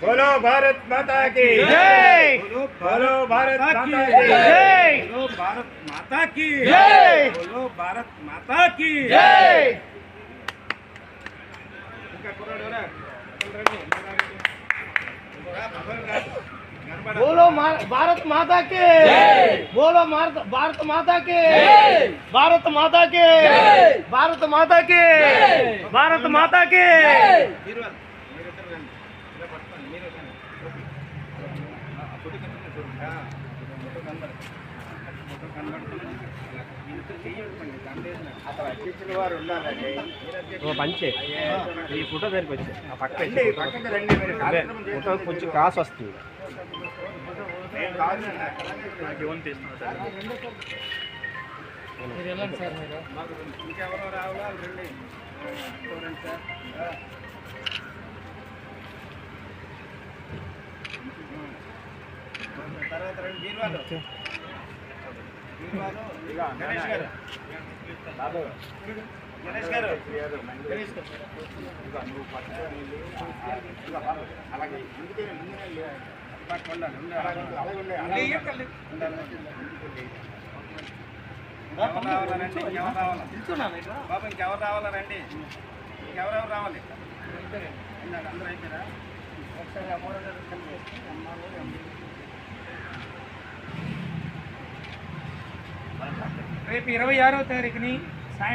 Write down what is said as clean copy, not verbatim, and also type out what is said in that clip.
बोलो भारत माता की जय। बोलो भारत माता की जय। बोलो भारत माता की जय। बोलो भारत माता की जय। बोलो भारत माता के बोलो भारत माता के भारत माता के भारत माता के भारत माता के పంచే ఈ ఫోటో దగ్గరికి వచ్చి ఆ పక్క ఫోటో కొంచెం కాసు వస్తుంది. మీరు వెళ్ళండి సార్. మీరు ఇంకెవరో రావాలా రండి చూడండి సార్. తర్వాత రండి బీర్వాలు గణేష్ గారు గణేష్ గారు గణేష్ గారు అలాగే బాబు ఇంకెవరు రావాలా రండి. ఇంకెవరెవరు రావాలి? అందరూ అయిపోయారా? ఒకసారి రేపు 26వ తారీఖుని సాయంత్రం